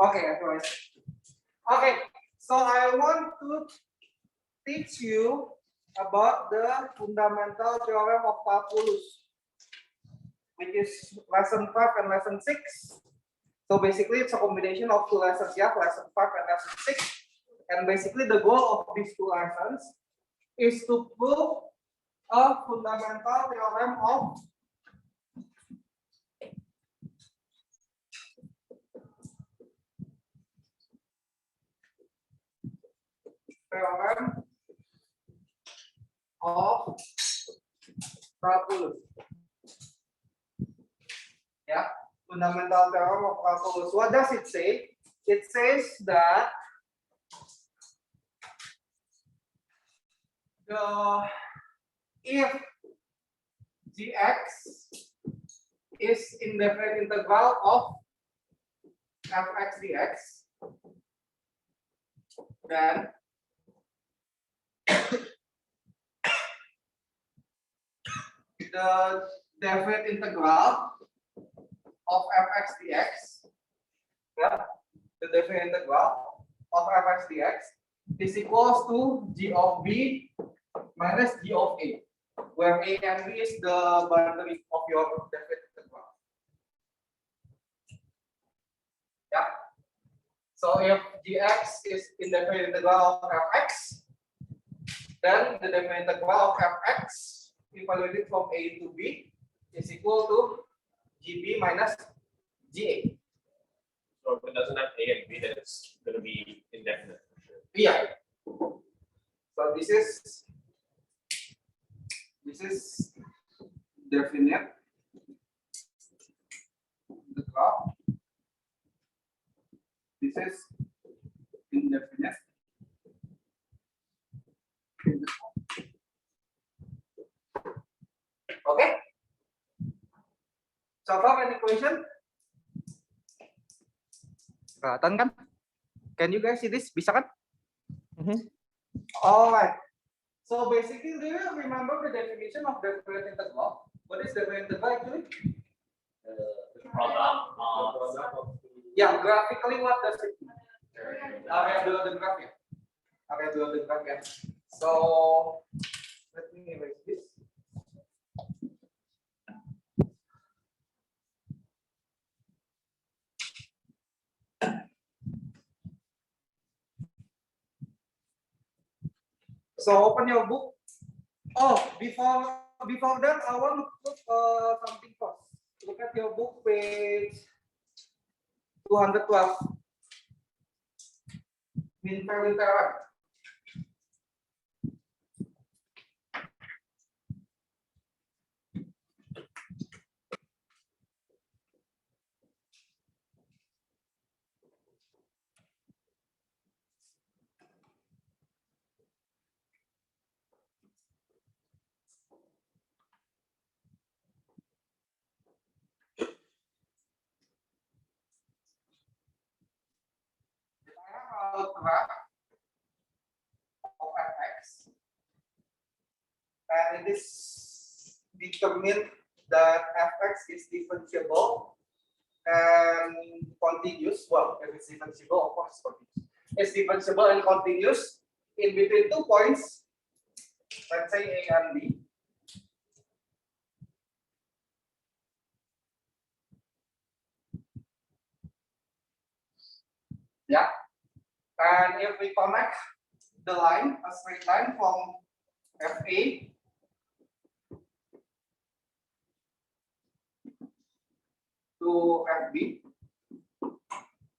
Okay, otherwise. Okay, so I want to teach you about the fundamental theorem of calculus, which is lesson 5 and lesson 6. So basically it's a combination of two lessons, yeah, lesson 5 and lesson 6. And basically the goal of these two lessons is to prove a fundamental theorem of calculus. Yeah, fundamental theorem of calculus. What does it say? It says that if gx is indefinite integral of fx dx, then the definite integral of fx dx, yeah, the definite integral of fx dx is equals to g of b minus g of a, where a and b is the boundary of your definite integral. Yeah. So if gx is indefinite integral of fx, then the definite integral of fx evaluated from a to b is equal to gb minus ga. So if it doesn't have a and b, then it's going to be indefinite. Yeah. So this is definite integral. This is indefinite. Okay. So far, any question? Kelihatan kan? Can you guys see this? Bisa kan? All right. So basically, do you remember the definition of definite integral? What is definite integral actually? The product of Yeah, graphically, what does it mean? Area dua the graph ya. Area dua the graph ya. So let me erase this. So open your book. Oh, before that, I want to put something first. Look at your book, page 212. Mean value theorem. Graph of fx, and it is determined that fx is differentiable and continuous. Well, if it's differentiable, of course, continuous. It's differentiable and continuous in between 2 points. Let's say A and B. Yeah. And if we connect the line, a straight line from FA to FB,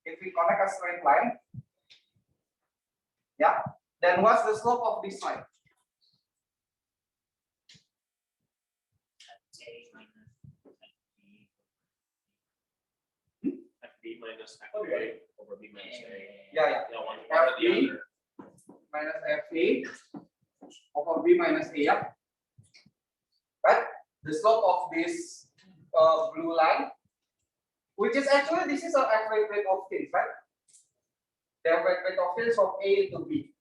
if we connect a straight line, yeah, then what's the slope of this line? FB minus FA over B minus A. Yeah. Yeah, one part or the other. Minus FA over B minus A, yeah. Right? The slope of this blue line, which is actually, this is an average rate of things, right? The average rate of things from A to B.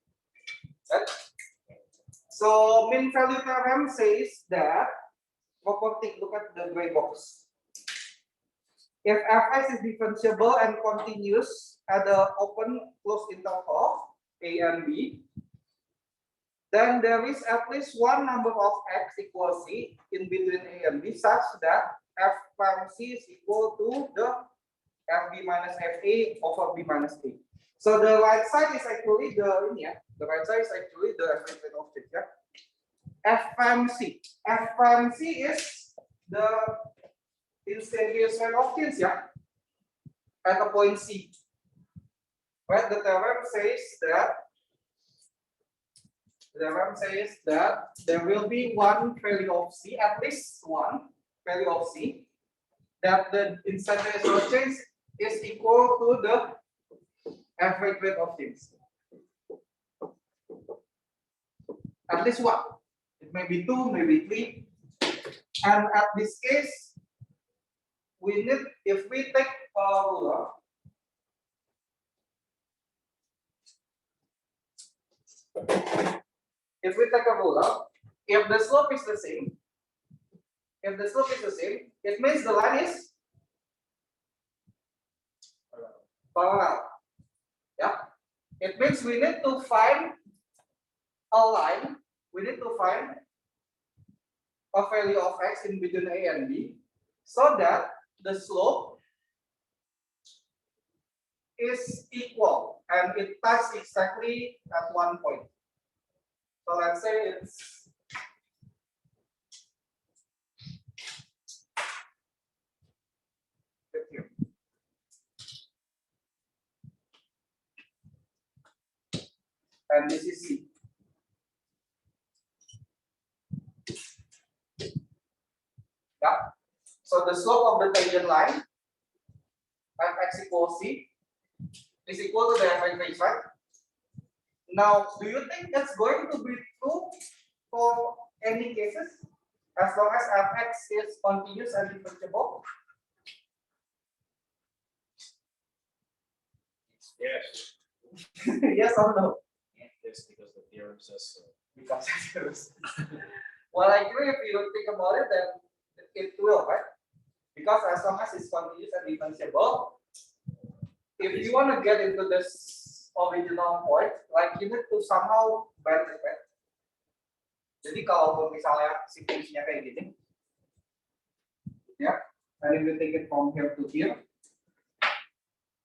Right? So mean value theorem says that, look at the gray box. If fx is differentiable and continuous at the open close interval of A and B, then there is at least one number of x equals c in between A and B such that f prime c is equal to the fb minus fa over b minus a. So the right side is actually the the right side is actually the average rate of change. Yeah? F prime c. F prime c is the instantaneous rate of change, yeah, at a point c. Right? The theorem says that there will be one value of c, at least one value of c, that the instantaneous rate of change is equal to the average rate of change. At least one. It may be two, maybe three. And at this case, we need, if we take a ruler, if the slope is the same, it means the line is parallel. Yeah. It means we need to find a line, we need to find a value of x in between A and B so that the slope is equal and it touches exactly at one point. So let's say it's here. And this is C. Yeah. So the slope of the tangent line at x equals C is equal to the average, right? Now, do you think that's going to be true for any cases as long as fx is continuous and differentiable? Yes. Yes or no? Yes, because the theorem says so. Because it is. Well, actually, if you think about it, then it will, right? Because as long as it's continuous and differentiable, if you want to get into this original point, like you need to somehow bend it, right? Jadi kalau misalnya si fungsinya kayak gini, ya, and if you take it from here to here,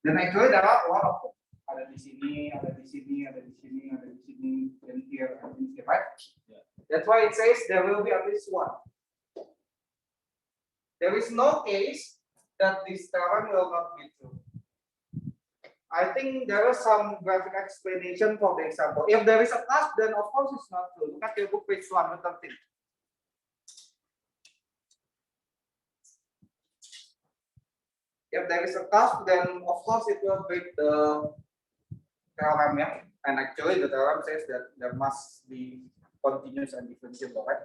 then actually there are a lot of them. Ada di sini, ada di sini, ada di sini, ada di sini, and here, and here, right? Yeah. That's why it says there will be at least one. There is no case that this theorem will not be true. I think there is some graphic explanation for the example. If there is a cusp, then of course it's not true. Look at your book page 113. If there is a cusp, then of course it will break the theorem, yeah? And actually the theorem says that there must be continuous and differentiable, right?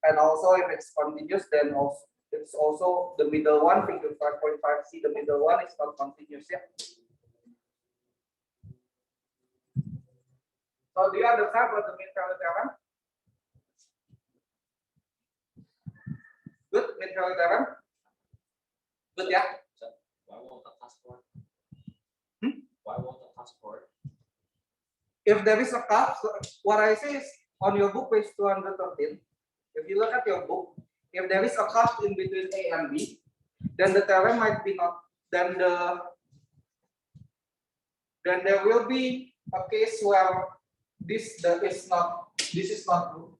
And also if it's continuous, then also it's also the middle one, figure 5.5c, the middle one is not continuous, yeah? So do you understand what the mean value theorem? Good, mean value theorem? Good, yeah? Why won't the passport? Hmm? Why won't the passport? If there is a cusp, what I say is on your book page 213, if you look at your book, if there is a cusp in between A and B, then the theorem might be not, then there will be a case where this is not true.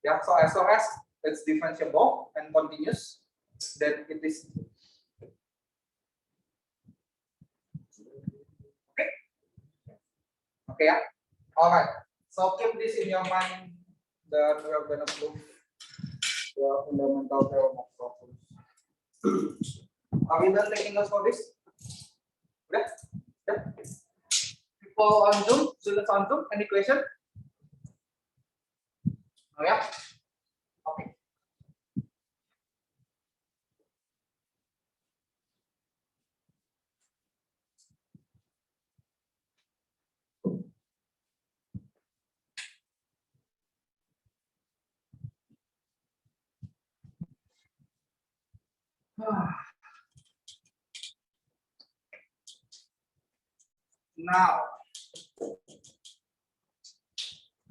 Yeah, so as long as it's differentiable and continuous, then it is. Okay. Okay, yeah. All right. So keep this in your mind that we are going to prove the fundamental theorem of calculus. Are we done taking notes for this? Yeah. Yeah. People on Zoom, students on Zoom, any question? Oh yeah. Okay. Now,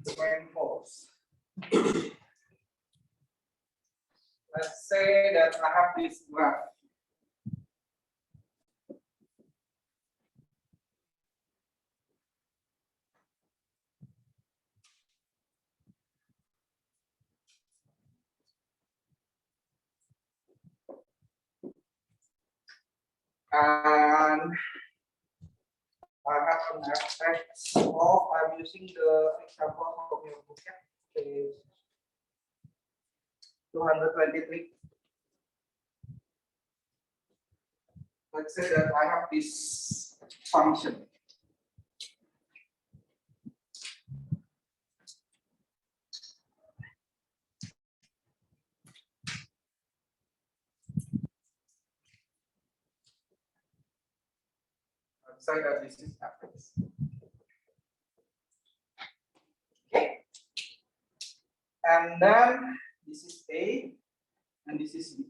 the main force. Let's say that I have this graph. And I have an fx of, I'm using the example from your book, is 223. Let's say that I have this function. Let's say that this is fx. Okay. And then this is A and this is B.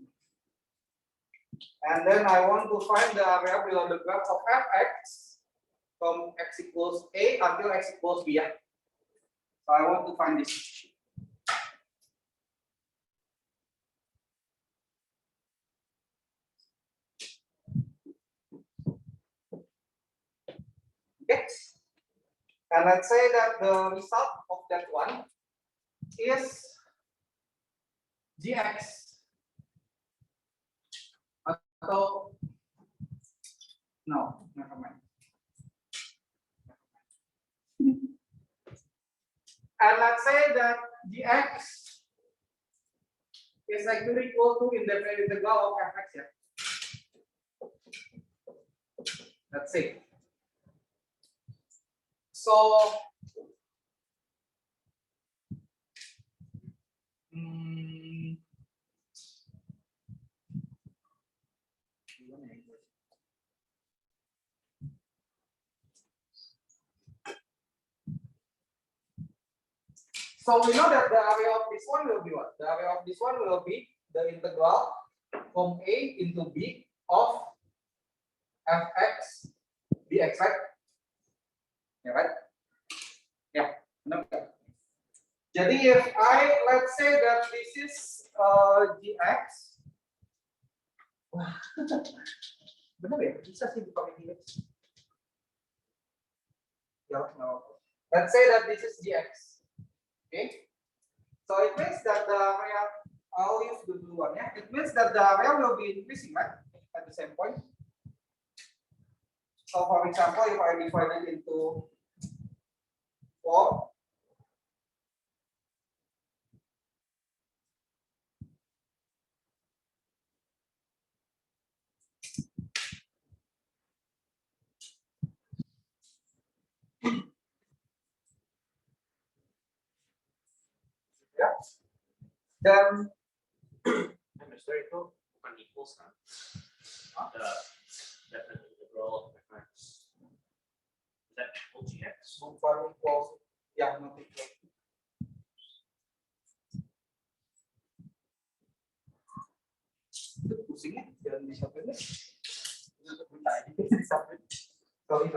And then I want to find the area below the graph of fx from x equals A until x equals B. So I want to find this. Okay. And let's say that the result of that one is gx. Atau no, never mind. And let's say that gx is actually equal to indefinite integral of fx. Yeah. Let's see. So, so we know that the area of this one will be what? The area of this one will be the integral from A into B of fx dx, right? Yeah, right? Yeah. No. Jadi if let's say that this is dx, benar ya? Bisa sih dipakai dx. Ya, no. Let's say that this is dx. Okay. So it means that the area, I'll use the blue one. Yeah. It means that the area will be increasing, right? At the same point. So for example, if I divide it into 4. Yeah. Then Mister itu bukan equals kan? The definite integral of fx. Is that equal gx? bukan equals, ya, not equal. Itu pusingnya jangan disatuin. Sorry.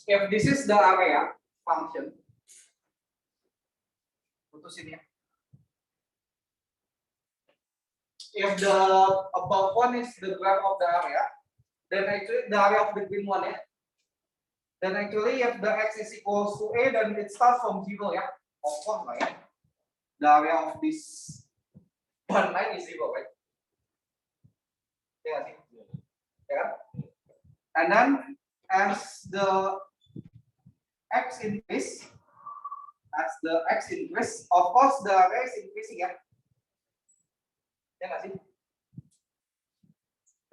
If this is the area function, putusin ya. If the above one is the graph of the area, then actually the area of the green one, yeah. Then actually if the x is equals to A, then it starts from 0, yeah. Of course, lah, yeah. The area of this one line is 0, right? Yeah. Yeah. And then as the x increase, of course the area is increasing, yeah. Yeah, nggak sih?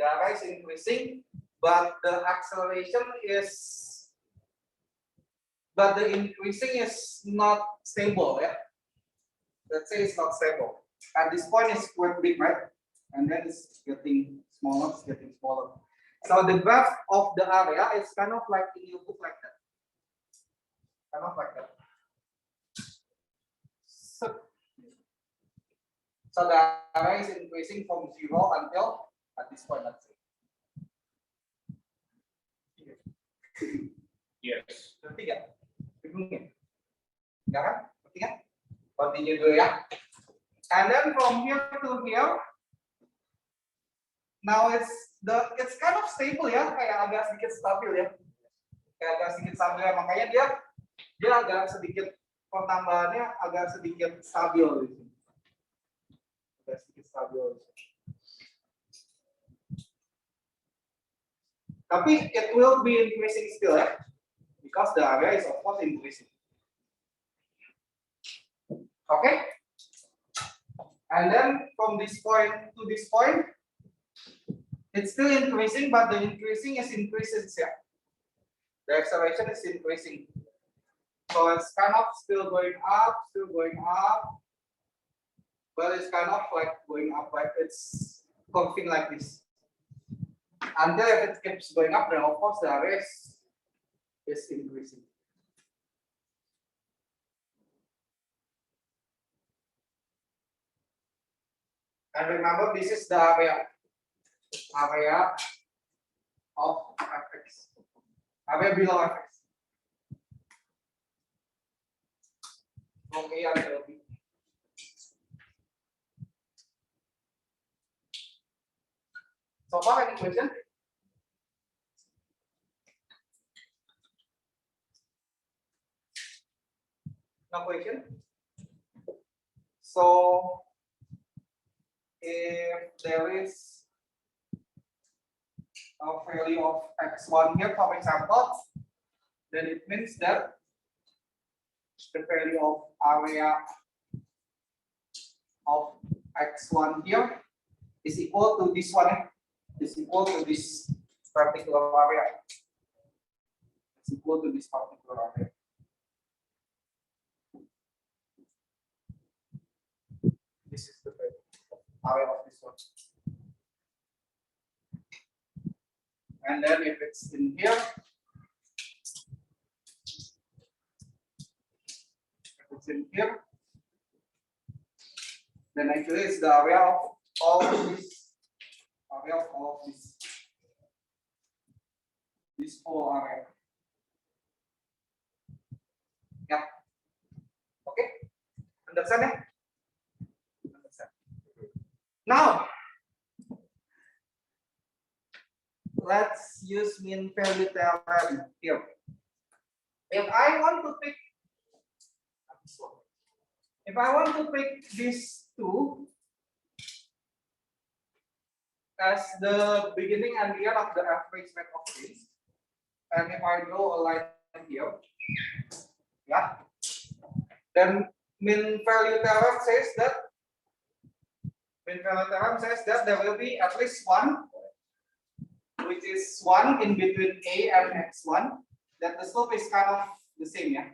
the area is increasing, but the acceleration is, but the increasing is not stable, yeah. Let's say it's not stable. At this point, it's quite big, right? And then it's getting smaller, it's getting smaller. So the graph of the area is kind of like in your book like that. Kind of like that. So the area is increasing from 0 until at this point, let's say. Yes. Ngerti nggak? Bingung ya? Nggak kan? Ngerti kan? Continue dulu ya. And then from here to here, now it's kind of stable ya, kayak agak sedikit stabil ya. Kayak agak sedikit stabil ya, makanya dia agak sedikit pertambahannya agak sedikit stabil di sini. Agak sedikit stabil. Tapi it will be increasing still ya, because the area is of course increasing. Okay, and then from this point to this point, it's still increasing, but the increasing is increases yeah. The acceleration is increasing, so it's kind of still going up, but it's kind of like going up, like it's curving like this. Until if it keeps going up, then of course the area is increasing. And remember, this is the area of fx, area below fx. From A until B. So far, any question? No question. So if there is a value of x1 here, for example, then it means that the value of area of x1 here is equal to this one, is equal to this particular area. It's equal to this particular area. This is the area of this one. And then if it's in here, if it's in here, then actually it's the area of all of this, area of all of this whole area. Yeah. Okay. Understand it? Understand. Now, let's use mean value theorem here. If I want to pick these two as the beginning and the end of the average rate of change, and if I draw a line here, yeah, then mean value theorem says that there will be at least one, which is 1 in between A and x1, that the slope is kind of the same, yeah.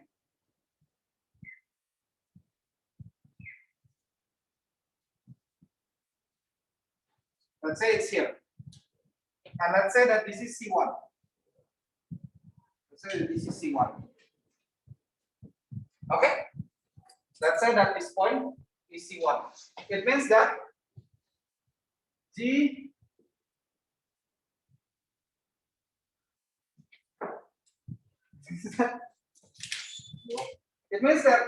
Let's say it's here, and let's say that this is C1. Let's say that this is C1. Okay, let's say that this point is C1. It means that G it means that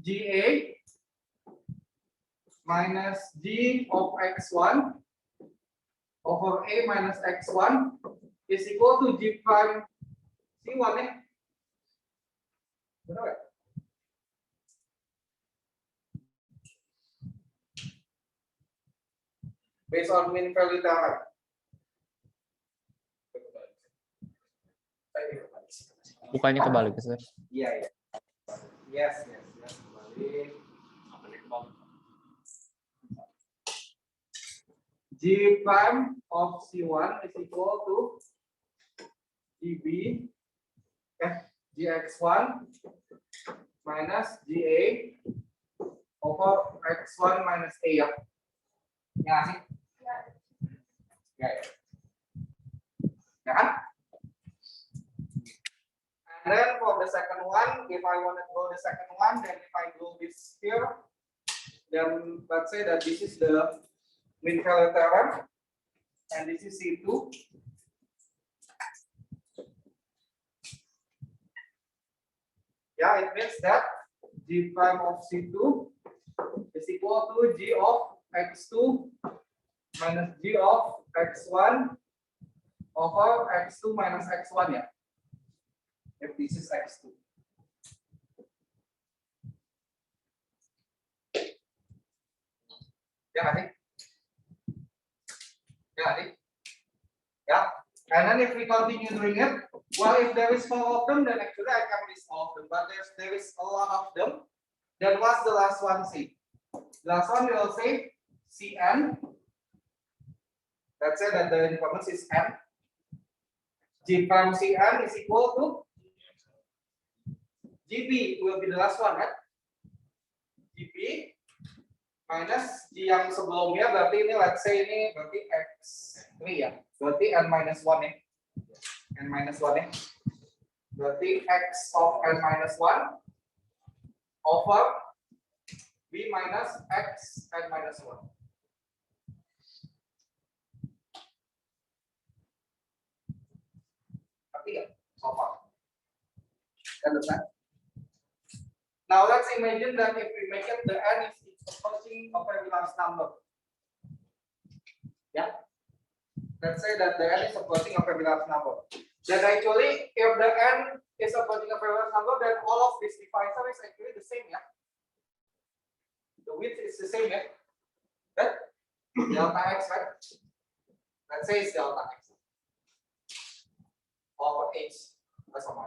GA minus G of x1 over A minus x1 is equal to G prime C1 ya. Benar nggak? Based on mean value theorem. Bukannya kebalik, Ustaz? Iya, iya. Yes, kembali. G prime of C1 is equal to GB GX1 minus GA over X1 minus A ya. Ya nggak sih? Ya, ya. Ya kan? And then for the second one, if I want to go the second one, then if I go this here, then let's say that this is the mean value theorem, and this is C2. Yeah, it means that G prime of C2 is equal to G of X2 minus G of X1 over X2 minus X1 ya. If this is X2. Ya nggak sih? Ya nggak sih? Ya. And then if we continue doing it, well, if there is 4 of them, then actually I can list all of them. But there is a lot of them. Then what's the last one say? The last one will say Cn. Let's say that the information is n. G prime Cn is equal to Gp will be the last one, right? Gp minus G yang sebelumnya berarti ini let's say ini berarti X3 ya. Berarti n minus 1 ya. N minus 1 ya. Berarti X of n minus 1 over B minus X n minus 1. Ngerti nggak? So far. Understand? Now let's imagine that if we make it the n is approaching a very large number. Yeah. Let's say that the n is approaching a very large number. Then actually, if the n is approaching a very large number, then all of this divisor is actually the same, yeah. The width is the same, yeah. Right? Delta x, right? Let's say it's delta x over h. That's all.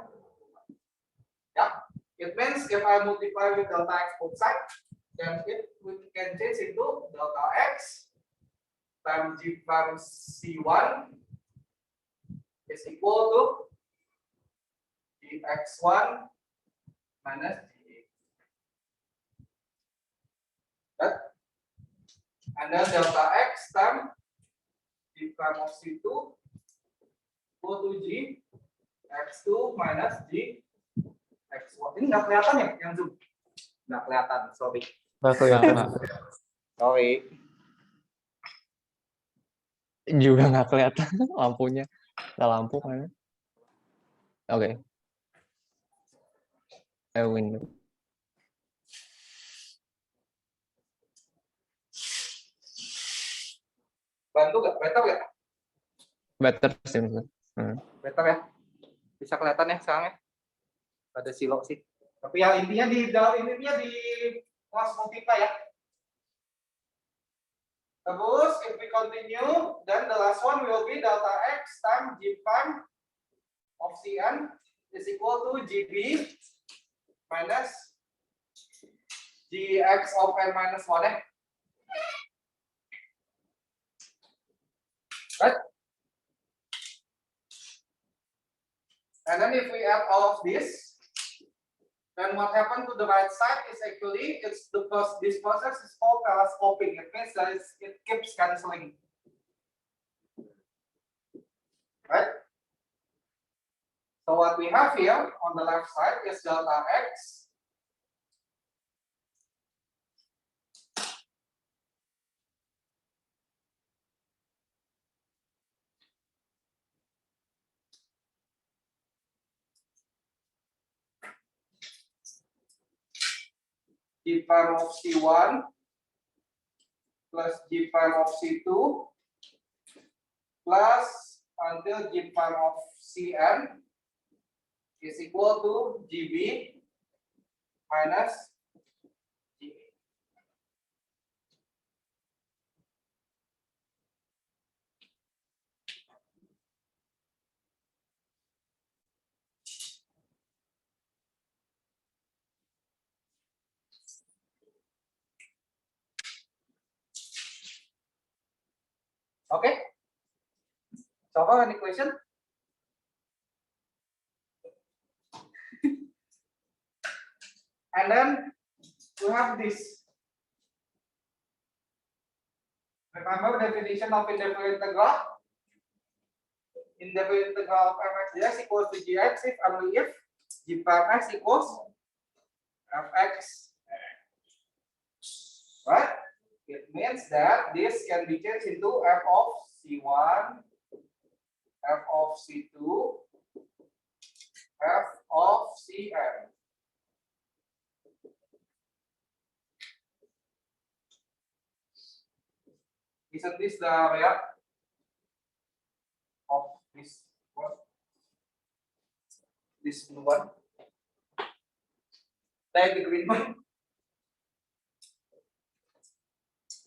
Yeah. It means if I multiply with delta x both sides, then we can change into delta x times G prime C1 is equal to Gx1 minus Ga. Right? And then delta x times G prime of C2 equal to G x2 minus G x1. Ini nggak kelihatan ya yang zoom? Nggak kelihatan, sorry. Nggak kelihatan. Sorry. Juga nggak kelihatan lampunya. Nggak lampu kan? Oke. Window. Bantu nggak? Better nggak? Better sih. Better ya? Bisa kelihatan ya sekarang ya? Ada silo sih. Tapi ya intinya di kelas multiply ya. Terus if we continue, then the last one will be delta x times G prime of Cn is equal to Gb minus Gx of n minus 1 ya. Right? And then if we add all of this, then what happened to the right side is actually this process is called telescoping. It means that it keeps canceling. Right? So what we have here on the left side is delta x G prime of C1 plus G prime of C2 plus until G prime of Cn is equal to Gb minus Ga. Okay. So far, any question? And then we have this. Remember definition of indefinite integral? Indefinite integral of fx equals to gx if only if g prime x equals fx. Right? It means that this can be changed into f of c1, f of c2, f of cn. Isn't this the area of this one? This blue one? Like the green one?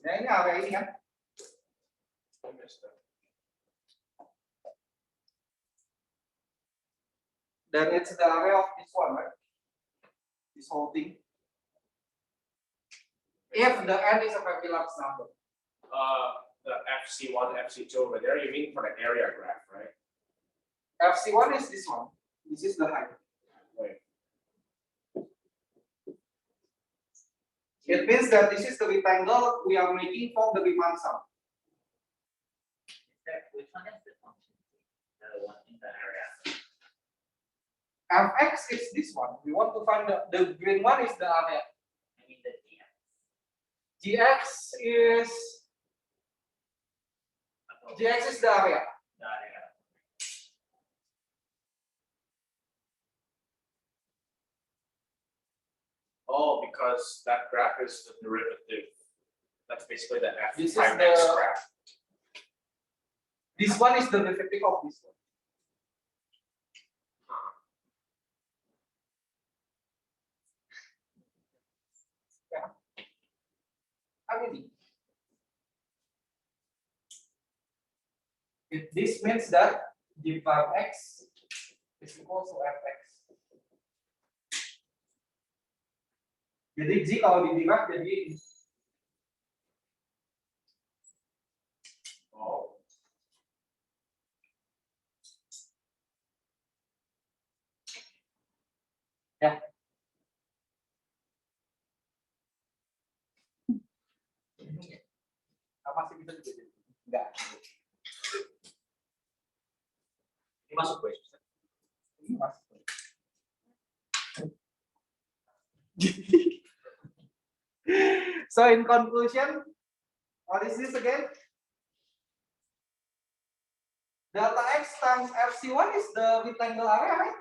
Nah, ini area ini kan? I missed that. Then it's the area of this one, right? This whole thing. If the n is a Fibonacci number. The FC1, FC2 over there, you mean for the area graph, right? FC1 is this one. This is the height. Wait. It means that this is the rectangle we are making from the Riemann sum. Which one is the function? The one in the area. Fx is this one. We want to find the green one is the area. I mean the dx. Gx is the area. The area. Oh, because that graph is the derivative. That's basically the f This is prime x the- graph. This one is the derivative of this one. Yeah. I mean, if this means that g prime x is equal to fx. Jadi g kalau diderive jadi ini. Oh. Ya. Apa sih bisa jadi? Enggak. Ini masuk gue. Ini masuk. So in conclusion, what is this again? Delta x times FC1 is the rectangle area, right?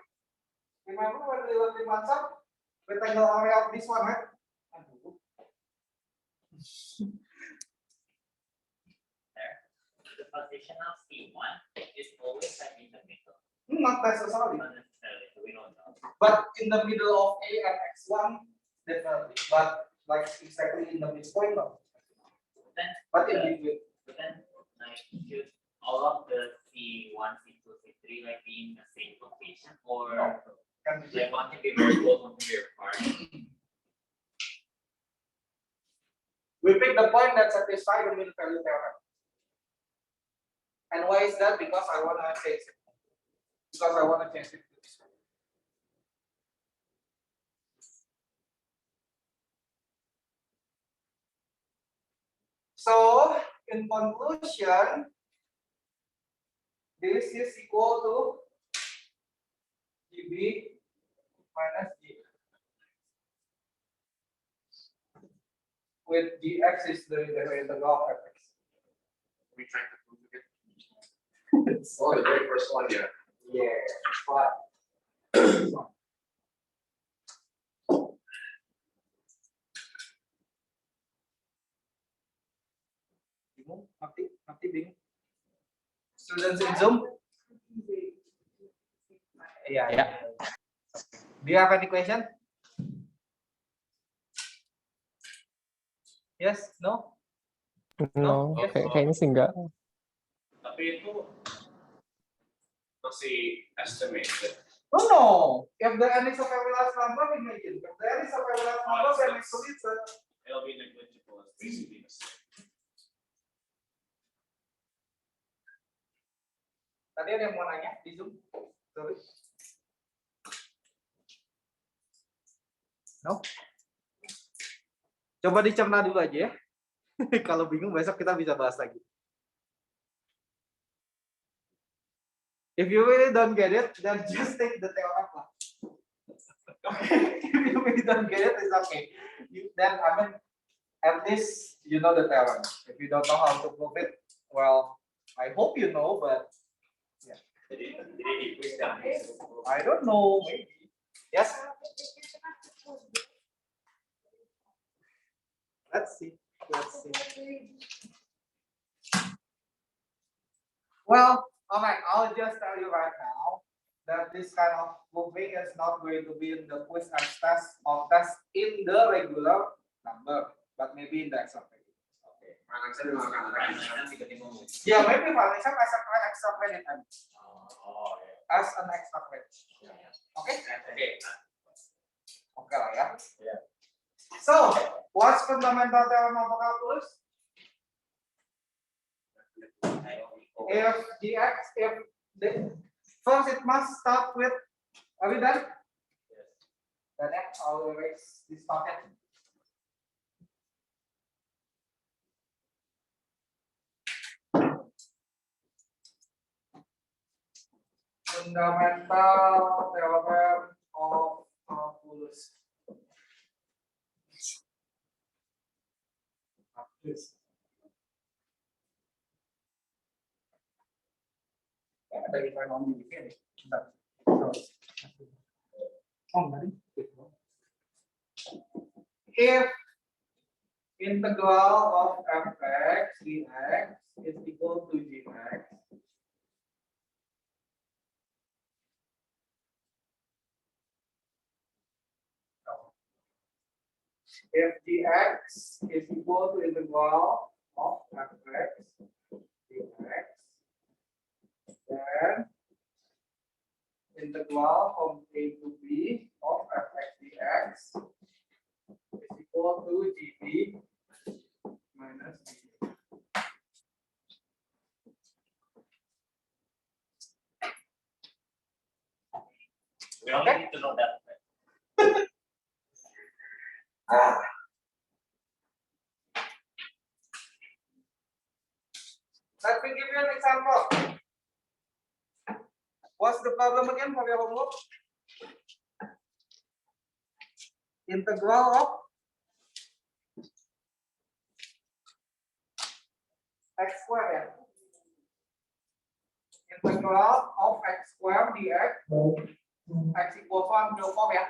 Remember when we learned in sum, rectangle area of this one, right? The position of C1 is always like in the middle. Not necessarily, Not necessarily, so we don't know. but in the middle of A and x1, definitely. But like exactly in the midpoint, no. Then, But in between. but then, like, should all of the C1, C2, C3 like be in the same location, or No. Can be like one can be very close, one can be very far? We pick the point that satisfies the mean value theorem. And why is that? Because I want to change it. Because I want to change it to this one. So, in conclusion, this is equal to GB minus G. With Gx is the integral of fx. We trying to prove it. Oh, the very first one, yeah. Yeah, but bingung, nanti bingung. Students in Zoom? Yeah. Yeah. Do you have any question? Yes? No? No, Yes. kayaknya sih enggak. Tapi itu masih estimated. No. If the n is a Fibonacci number, imagine. If the n is a Fibonacci number, then actually it's a It'll be negligible. It's basically the same. Tadi ada yang mau nanya di Zoom? Sorry. No? Coba dicerna dulu aja ya. Kalau bingung besok kita bisa bahas lagi. If you really don't get it, then just take the theorem lah. Okay, if you really don't get it, it's okay. Then I mean, at least you know the theorem. If you don't know how to prove it, well, I hope you know, but yeah. Jadi di quiz kan. I don't know, maybe. Yes. Let's see. Let's see. Well, all right. I'll just tell you right now that this kind of proving is not going to be in the quiz and test or test in the regular number, but maybe in the extra credit. Oke. Saya mau akan tiga-tiga ngomong. Yeah, maybe Vanessa as an extra credit and Oh, ya. as an extra credit. Okay. Oke. Okay lah ya. Yeah. So, what's fundamental theorem of calculus? If dx, if the first it must start with, are we done? Yes. Then I'll erase this packet. Fundamental theorem of calculus. Ada di mana ngomong di sini. Bentar. Oh, tadi. If integral of fx dx is equal to gx, if dx is equal to integral of fx dx, then integral from a to b of fx dx is equal to gb minus b. We only need to know that. Let me give you an example. What's the problem again for your homework? Integral of x squared. Ya? Integral of x squared dx x equals 1 to 4 ya.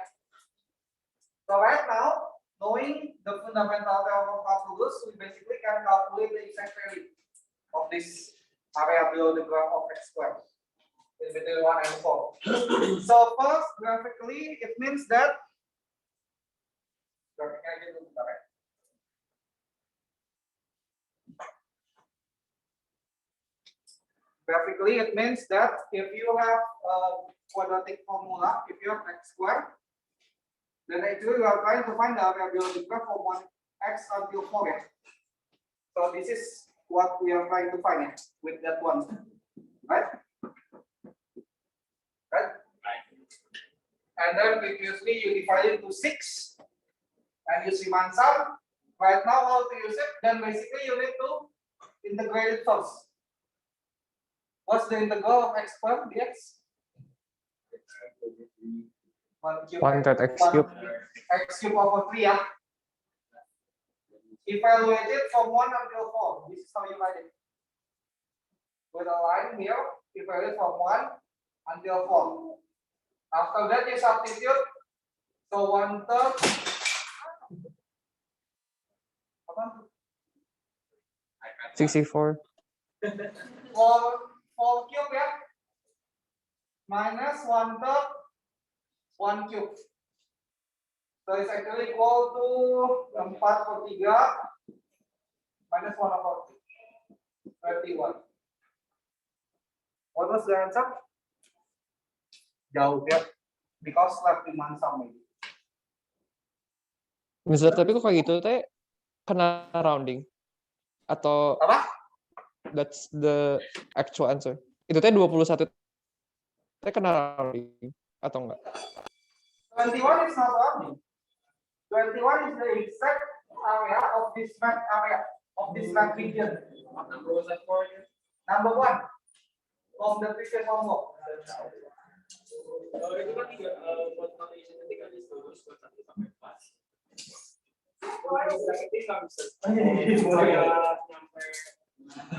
So right now, knowing the fundamental theorem of calculus, we basically can calculate the exact value of this area below the graph of x squared in between 1 and 4. So first, graphically, it means that graphically, it means that if you have a quadratic formula, if you have x squared, then actually you are trying to find the area below the graph from 1x until 4. Yeah? So this is what we are trying to find with that one, right? Right? And then previously you divide it to 6 and use Riemann sum. Right now, how to use it? Then basically you need to integrate it first. What's the integral of x squared dx? 1 third x cube. X cube over 3, yeah. Evaluate it from 1 until 4. This is how you write it. With a line here, evaluate from 1 until 4. After that, you substitute. So 1/3. 64. 4 cube ya. Minus 1/3 1 cube. So it's actually equal to 4/3 minus 1/3. 31. What was the answer? Jauh ya. Because left Riemann sum maybe. Mister, tapi kok kayak gitu teh kena rounding? Atau Apa? that's the actual answer? Itu teh 21 teh kenal atau enggak? 21 is not rounding. 21 is the exact area of this map area of this map region. What number was that for again? Number 1 from the previous homework. Kalau itu kan tiga buat notation nanti kan ditulis buat 1 sampai 4.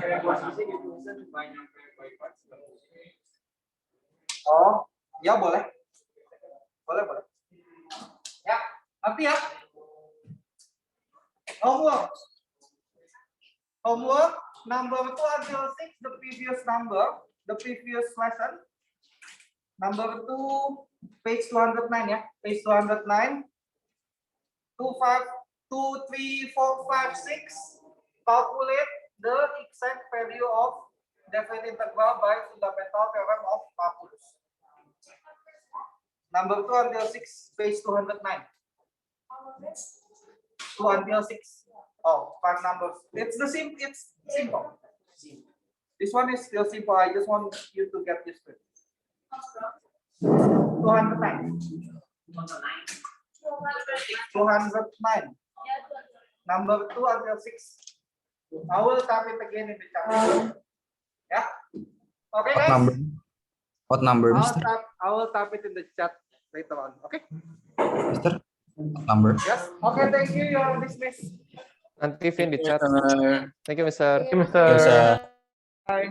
Kayak posisi gitu misalnya banyak nyampe bypass. Oh, ya boleh. Boleh. Ya, nanti ya. Homework number 2 until 6, the previous lesson. Number 2, page 209 ya, page 209. 2, 3, 4, 5, 6. Calculate the exact value of definite integral by fundamental theorem of calculus. Number 2 until 6, page 209. 2 until 6. Oh, 5 numbers. It's simple. This one is still simple. I just want you to get used to it. 209. 209. Number 2 until 6. I will type it again in the chat. Yeah. Okay, guys. What number, Mister? I will type it in the chat later on. Okay. Mister? What number? Yes. Okay. Thank you. You are dismissed. Nanti Vin di chat. Mister. Thank you, Mister. Yes, Bye.